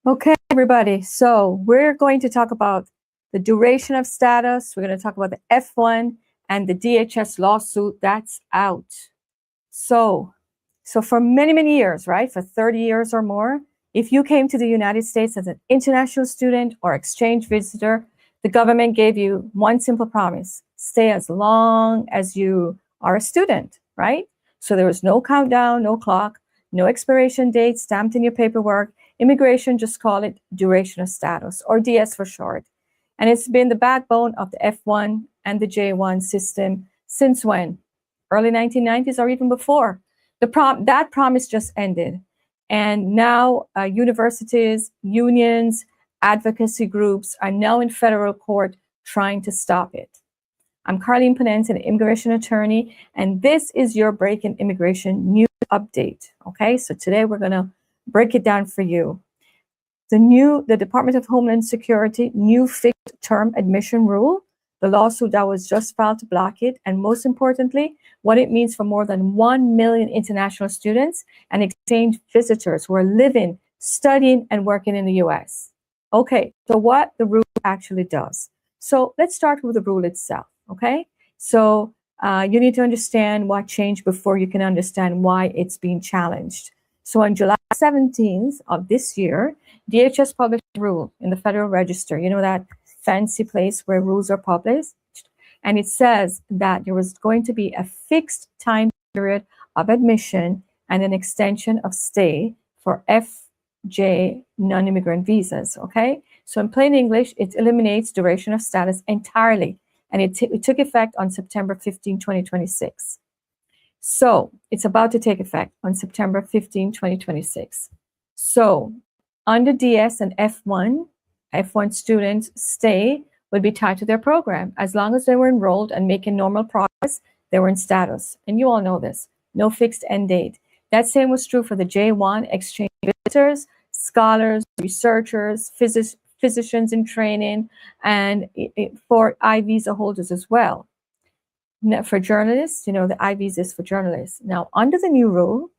Okay, everybody. So we're going to talk about the duration of status. We're going to talk about the F1 and the DHS lawsuit that's out. So for many, many years, right? For 30 years or more, if you came to the United States as an international student or exchange visitor, the government gave you one simple promise: stay as long as you are a student, right? So there was no countdown, no clock, no expiration date stamped in your paperwork. Immigration just call it duration of status, or DS for short. And it's been the backbone of the F1 and the J1 system since when? Early 1990s or even before. That promise just ended. And now universities, unions, advocacy groups are now in federal court trying to stop it. I'm Carlene Ponente, an immigration attorney, and this is your Breaking Immigration News Update. Okay, so today we're going to break it down for you. The Department of Homeland Security new fixed term admission rule, the lawsuit that was just filed to block it, and most importantly, what it means for more than 1 million international students and exchange visitors who are living, studying, and working in the US. Okay, so what the rule actually does. So let's start with the rule itself, okay? So you need to understand what changed before you can understand why it's being challenged. So on July 17th of this year, DHS published a rule in the Federal Register, you know, that fancy place where rules are published. And it says that there was going to be a fixed time period of admission and an extension of stay for FJ non-immigrant visas, okay? So in plain English, it eliminates duration of status entirely. And it took effect on September 15, 2026. So it's about to take effect on September 15, 2026. So under DS and F1 students stay would be tied to their program. As long as they were enrolled and making normal progress, they were in status. And you all know this, no fixed end date. That same was true for the J1 exchange visitors, scholars, researchers, physicians in training, and for I-visa holders as well. Now, for journalists, you know, the I-visa is for journalists. Now, under the new rule,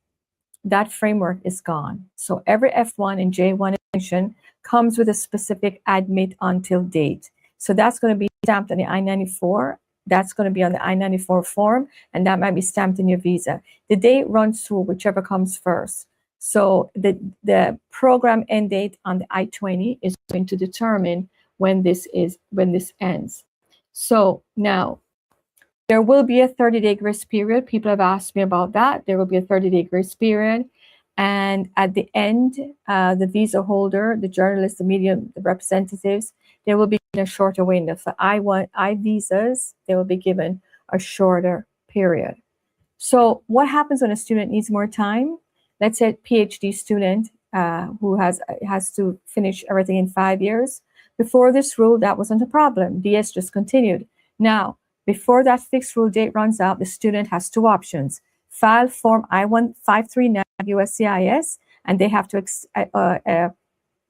that framework is gone. So every F1 and J1 admission comes with a specific admit until date. So that's going to be stamped on the I-94. That's going to be on the I-94 form, and that might be stamped in your visa. The date runs through whichever comes first. So the program end date on the I-20 is going to determine when this ends. So now, there will be a 30-day grace period. People have asked me about that. There will be a 30-day grace period. And at the end, the visa holder, the journalists, the media, the representatives, they will be given a shorter window. For I-visas, they will be given a shorter period. So what happens when a student needs more time? Let's say a PhD student who has to finish everything in 5 years. Before this rule, that wasn't a problem. DS just continued. Now, before that fixed rule date runs out, the student has two options: file Form I-1539 USCIS, and they have to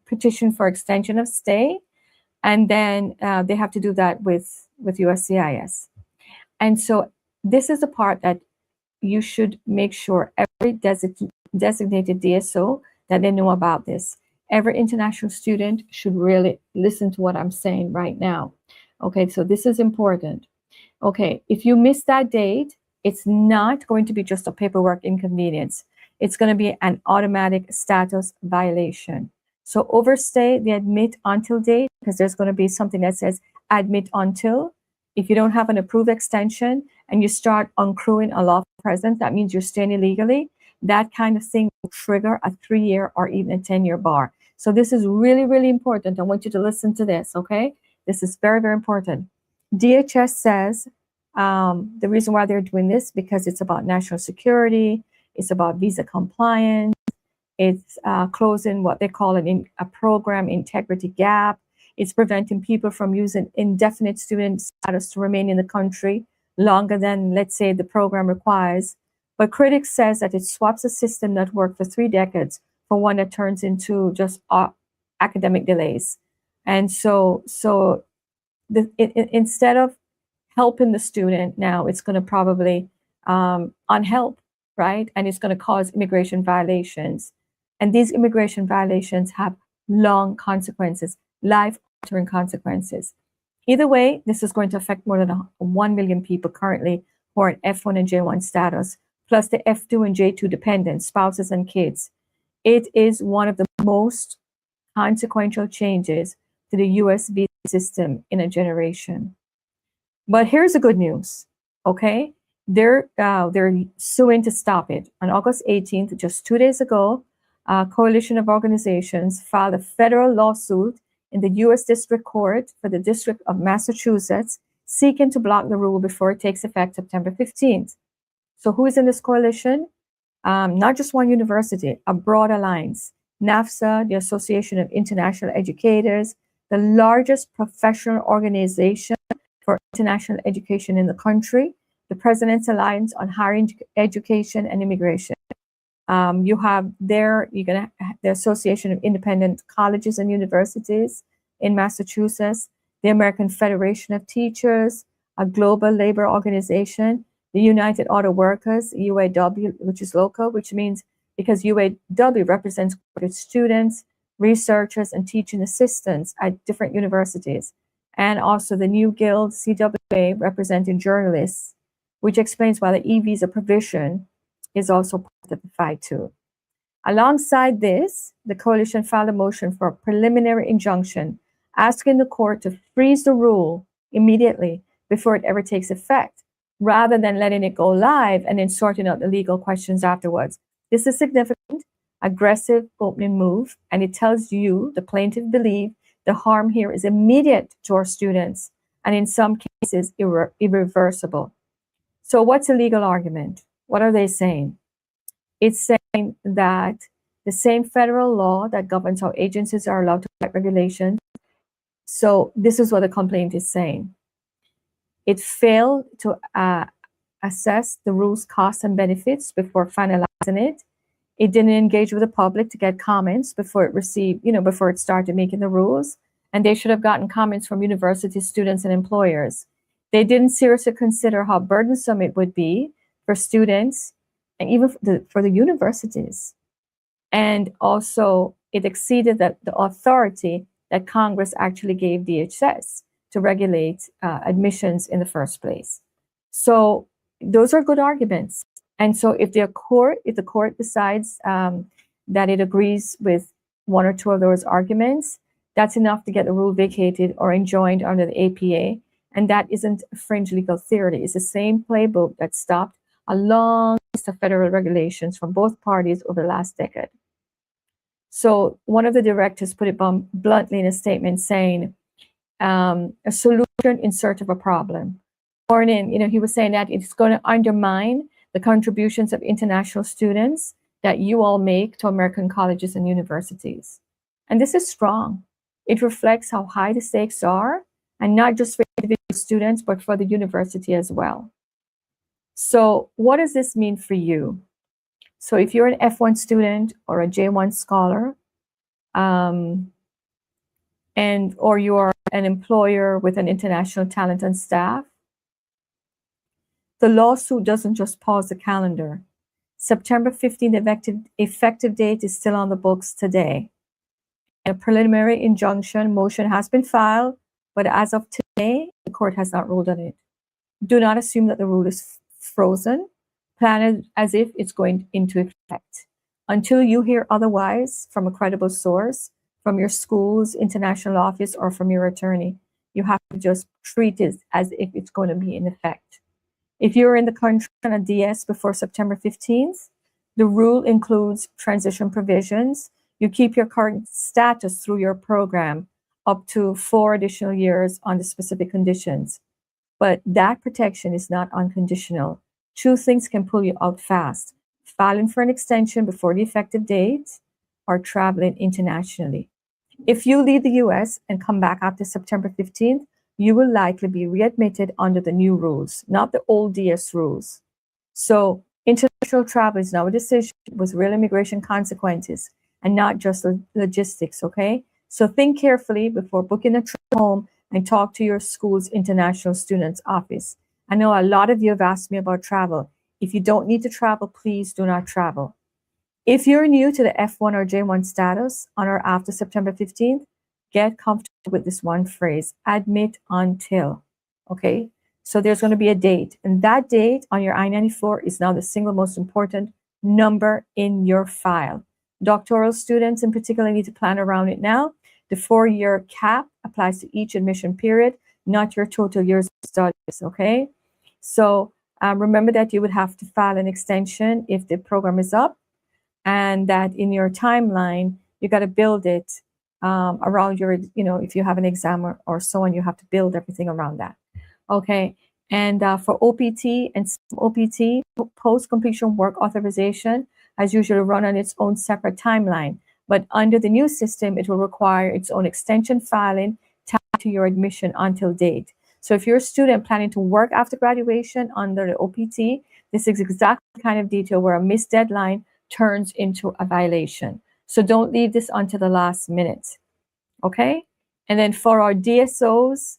petition for extension of stay, and then they have to do that with USCIS. And so this is the part that you should make sure every designated DSO that they know about this. Every international student should really listen to what I'm saying right now. Okay, so this is important. Okay, if you miss that date, it's not going to be just a paperwork inconvenience. It's going to be an automatic status violation. So overstay the admit until date, because there's going to be something that says admit until. If you don't have an approved extension and you start accruing a lawful presence, that means you're staying illegally. That kind of thing will trigger a 3-year or even a 10-year bar. So this is really, really important. I want you to listen to this, okay? This is very, very important. DHS says the reason why they're doing this, because it's about national security, it's about visa compliance, it's closing what they call a program integrity gap, it's preventing people from using indefinite student status to remain in the country longer than, let's say, the program requires. But critics says that it swaps a system that worked for 3 decades for one that turns into just academic delays. And so instead of helping the student, now it's going to probably unhelp, right? And it's going to cause immigration violations. And these immigration violations have long consequences, life-altering consequences. Either way, this is going to affect more than 1 million people currently who are in F1 and J1 status, plus the F2 and J2 dependents, spouses and kids. It is one of the most consequential changes to the US visa system in a generation. But here's the good news, okay? They're suing to stop it. On August 18th, just 2 days ago, a coalition of organizations filed a federal lawsuit in the U.S. District Court for the District of Massachusetts, seeking to block the rule before it takes effect September 15th. So who is in this coalition? Not just one university, a broad alliance. NAFSA, the Association of International Educators, the largest professional organization for international education in the country, the President's Alliance on Higher Education and Immigration. You have there, you're going to the Association of Independent Colleges and Universities in Massachusetts, the American Federation of Teachers, a global labor organization, the United Auto Workers, UAW, which is local, which means because UAW represents students, researchers, and teaching assistants at different universities, and also the new guild, CWA, representing journalists, which explains why the e-visa provision is also part of the fight too. Alongside this, the coalition filed a motion for a preliminary injunction asking the court to freeze the rule immediately before it ever takes effect, rather than letting it go live and then sorting out the legal questions afterwards. This is a significant, aggressive opening move, and it tells you, the plaintiff, believe the harm here is immediate to our students and in some cases irreversible. So what's the legal argument? What are they saying? It's saying that the same federal law that governs how agencies are allowed to write regulations. So this is what the complaint is saying. It failed to assess the rule's costs and benefits before finalizing it. It didn't engage with the public to get comments before it received, before it started making the rules. And they should have gotten comments from university students and employers. They didn't seriously consider how burdensome it would be for students and even for the universities. And also, it exceeded the authority that Congress actually gave DHS to regulate admissions in the first place. So those are good arguments. And so if the court decides that it agrees with one or two of those arguments, that's enough to get the rule vacated or enjoined under the APA. And that isn't a fringe legal theory. It's the same playbook that stopped a long list of federal regulations from both parties over the last decade. So one of the directors put it bluntly in a statement saying, a solution in search of a problem. Morning, he was saying that it's going to undermine the contributions of international students that you all make to American colleges and universities. And this is strong. It reflects how high the stakes are, and not just for individual students, but for the university as well. So what does this mean for you? So if you're an F1 student or a J1 scholar, or you're an employer with an international talent and staff, the lawsuit doesn't just pause the calendar. September 15th effective date is still on the books today. A preliminary injunction motion has been filed, but as of today, the court has not ruled on it. Do not assume that the rule is frozen. Plan it as if it's going into effect. Until you hear otherwise from a credible source, from your school's international office or from your attorney, you have to just treat it as if it's going to be in effect. If you're in the country on a DS before September 15th, the rule includes transition provisions. You keep your current status through your program up to 4 additional years on the specific conditions. But that protection is not unconditional. 2 things can pull you out fast: filing for an extension before the effective date or traveling internationally. If you leave the US and come back after September 15th, you will likely be readmitted under the new rules, not the old DS rules. So international travel is now a decision with real immigration consequences and not just logistics, okay? So think carefully before booking a trip home and talk to your school's international students office. I know a lot of you have asked me about travel. If you don't need to travel, please do not travel. If you're new to the F1 or J1 status on or after September 15th, get comfortable with this one phrase, admit until, okay? So there's going to be a date, and that date on your I-94 is now the single most important number in your file. Doctoral students in particular need to plan around it now. The 4-year cap applies to each admission period, not your total years of studies, okay? So remember that you would have to file an extension if the program is up, and that in your timeline, you got to build it around your, if you have an exam or so on, you have to build everything around that. Okay. And for OPT and OPT, post-completion work authorization has usually run on its own separate timeline. But under the new system, it will require its own extension filing tied to your admission until date. So if you're a student planning to work after graduation under the OPT, this is exactly the kind of detail where a missed deadline turns into a violation. So don't leave this until the last minute, okay? And then for our DSOs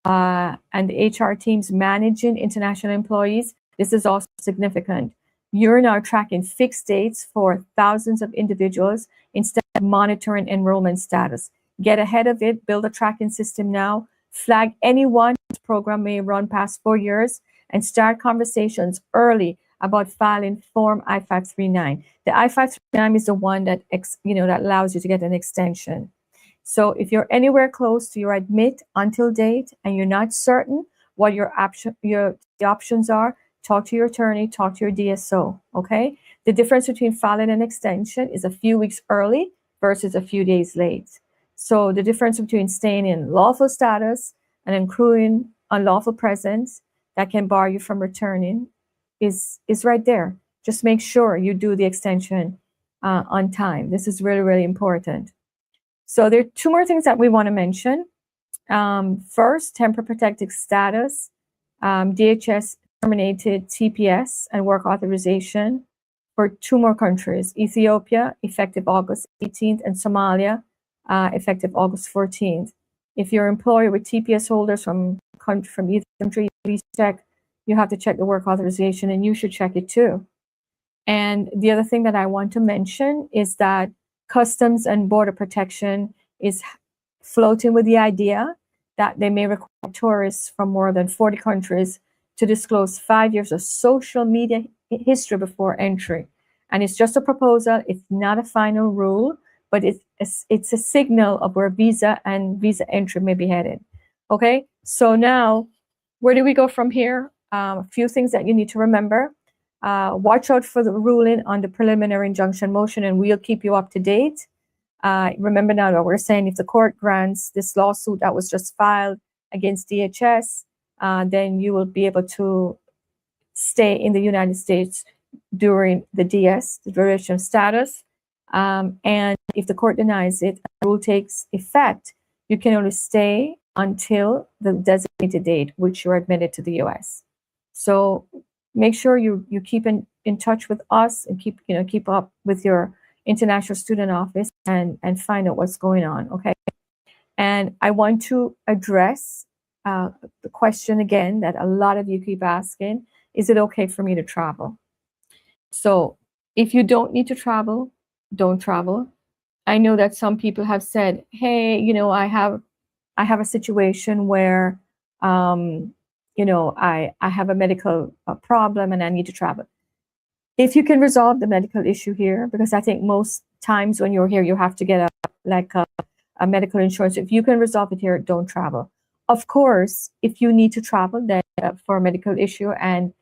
and the HR teams managing international employees, this is also significant. You're now tracking fixed dates for thousands of individuals instead of monitoring enrollment status. Get ahead of it, build a tracking system now, flag anyone whose program may run past 4 years, and start conversations early about filing Form I-539. The I-539 is the one that that allows you to get an extension. So if you're anywhere close to your admit until date and you're not certain what the options are, talk to your attorney, talk to your DSO, okay? The difference between filing an extension is a few weeks early versus a few days late. So the difference between staying in lawful status and accruing unlawful presence that can bar you from returning is right there. Just make sure you do the extension on time. This is really, really important. So there are two more things that we want to mention. First, temporary protected status. DHS terminated TPS and work authorization for 2 more countries, Ethiopia, effective August 18th, and Somalia, effective August 14th. If you're employed with TPS holders from either country, please check. You have to check the work authorization, and you should check it too. And the other thing that I want to mention is that Customs and Border Protection is floating with the idea that they may require tourists from more than 40 countries to disclose 5 years of social media history before entry. And it's just a proposal. It's not a final rule, but it's a signal of where visa and visa entry may be headed. Okay, so now where do we go from here? A few things that you need to remember. Watch out for the ruling on the preliminary injunction motion, and we'll keep you up to date. Remember now that we're saying if the court grants this lawsuit that was just filed against DHS, then you will be able to stay in the United States during the DS, the duration of status. And if the court denies it, the rule takes effect, you can only stay until the designated date, which you're admitted to the US. So make sure you keep in touch with us and keep up with your international student office and find out what's going on, okay? And I want to address the question again that a lot of you keep asking, is it okay for me to travel? So if you don't need to travel, don't travel. I know that some people have said, hey, I have a situation where, I have a medical problem and I need to travel. If you can resolve the medical issue here, because I think most times when you're here, you have to get a medical insurance. If you can resolve it here, don't travel. Of course, if you need to travel then for a medical issue and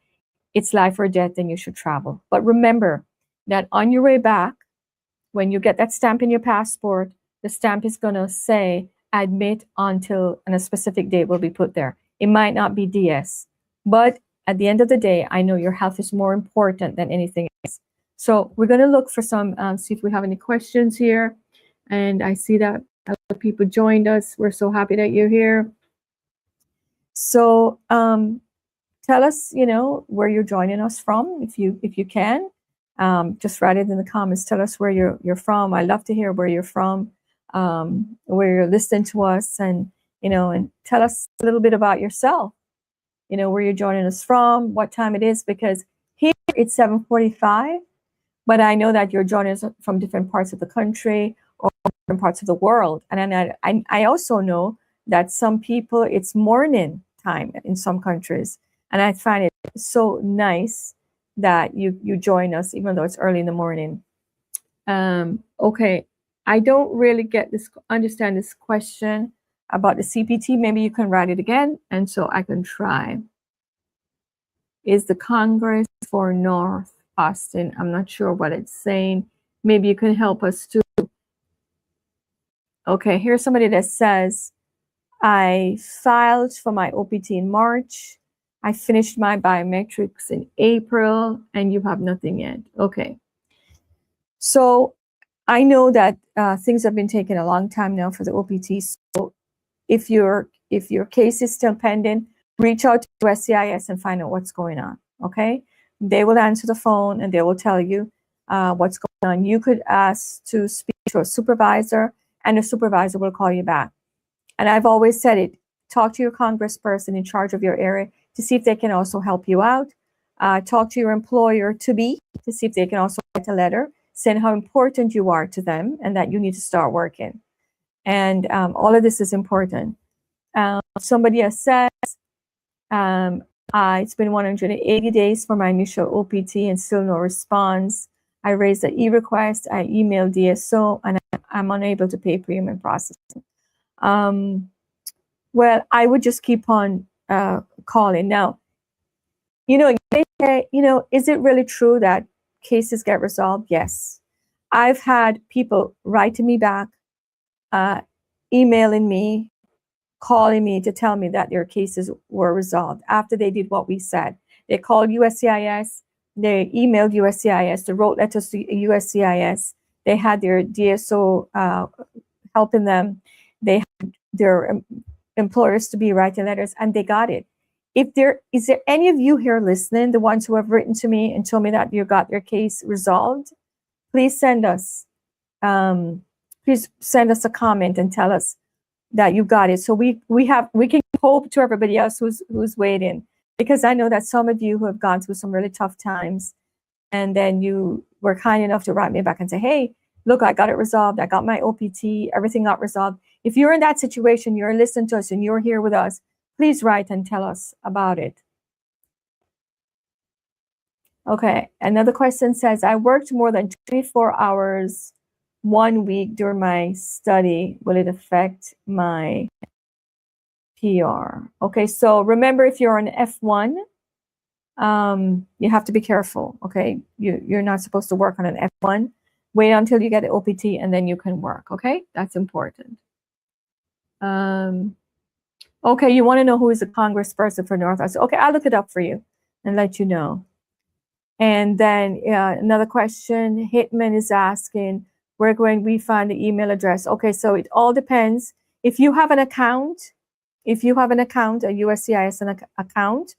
it's life or death, then you should travel. But remember that on your way back, when you get that stamp in your passport, the stamp is going to say admit until, and a specific date will be put there. It might not be DS, but at the end of the day, I know your health is more important than anything else. So we're going to look for some, see if we have any questions here. And I see that a lot of people joined us. We're so happy that you're here. So tell us, where you're joining us from, if you can. Just write it in the comments. Tell us where you're from. I love to hear where you're from, where you're listening to us, and and tell us a little bit about yourself. Where you're joining us from, what time it is, because here it's 7:45. but I know that you're joining us from different parts of the country or different parts of the world. And then I also know that some people, it's morning time in some countries. And I find it so nice that you join us, even though it's early in the morning. Okay, I don't really understand this question about the CPT. Maybe you can write it again, and so I can try. Is the Congress for North Austin? I'm not sure what it's saying. Maybe you can help us too. Okay, here's somebody that says, I filed for my OPT in March. I finished my biometrics in April, and you have nothing yet. Okay. So I know that things have been taking a long time now for the OPT. So if your case is still pending, reach out to USCIS and find out what's going on. Okay, they will answer the phone and they will tell you what's going on. You could ask to speak to a supervisor, and the supervisor will call you back. And I've always said it: talk to your congressperson in charge of your area to see if they can also help you out. Talk to your employer to see if they can also write a letter saying how important you are to them and that you need to start working. And all of this is important. Somebody has said, it's been 180 days for my initial OPT and still no response. I raised an e-request, I emailed DSO, and I'm unable to pay premium processing. Well, I would just keep on calling. Now, they say, is it really true that cases get resolved? Yes. I've had people write to me back, emailing me, calling me to tell me that their cases were resolved after they did what we said. They called USCIS, they emailed USCIS, they wrote letters to USCIS, they had their DSO helping them, they had their employers to be writing letters, and they got it. Is there any of you here listening, the ones who have written to me and told me that you got your case resolved? Please send us a comment and tell us that you got it, so we can hope to everybody else who's waiting, because I know that some of you who have gone through some really tough times, and then you were kind enough to write me back and say, hey, look, I got it resolved, I got my OPT, everything got resolved. If you're in that situation, you're listening to us and you're here with us, please write and tell us about it. Okay, another question says, I worked more than 24 hours 1 week during my study. Will it affect my PR? Okay, so remember, if you're on F1, you have to be careful. Okay, you're not supposed to work on an F1. Wait until you get an OPT and then you can work. Okay, that's important. Okay, you want to know who is the congressperson for North Austin? Okay, I'll look it up for you and let you know. And then another question, Hitman is asking, where can we find the email address? Okay, so it all depends. If you have an account, a USCIS account,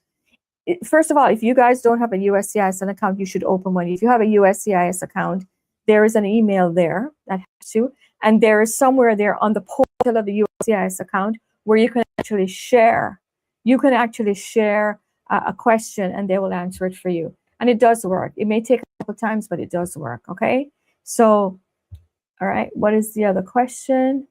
first of all, if you guys don't have a USCIS account, you should open one. If you have a USCIS account, there is an email there that has you, and there is somewhere there on the portal of the USCIS account where you can actually share. You can actually share a question, and they will answer it for you. And it does work. It may take a couple times, but it does work. Okay, so. All right, what is the other question?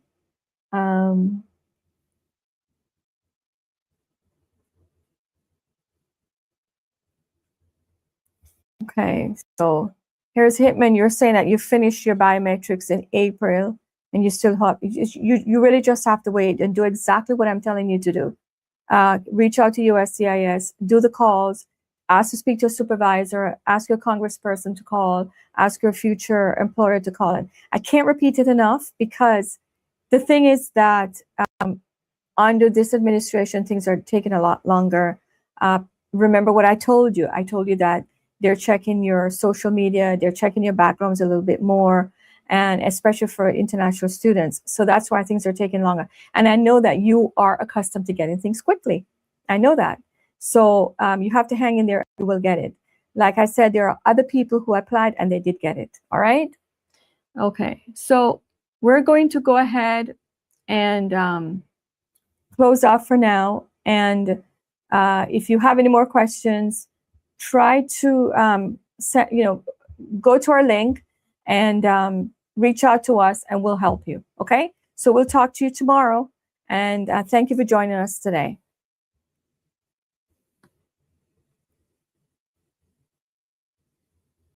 Okay, so here's Hitman. You're saying that you finished your biometrics in April and you still have, you really just have to wait and do exactly what I'm telling you to do. Reach out to USCIS, do the calls, ask to speak to a supervisor, ask your congressperson to call, ask your future employer to call it. I can't repeat it enough, because the thing is that under this administration, things are taking a lot longer. Remember what I told you. I told you that they're checking your social media, they're checking your backgrounds a little bit more, and especially for international students. So that's why things are taking longer. And I know that you are accustomed to getting things quickly. I know that. So you have to hang in there, you will get it. Like I said, there are other people who applied and they did get it. All right? Okay, so we're going to go ahead and close off for now. And if you have any more questions, try to go to our link and reach out to us, and we'll help you. Okay? So we'll talk to you tomorrow. And thank you for joining us today.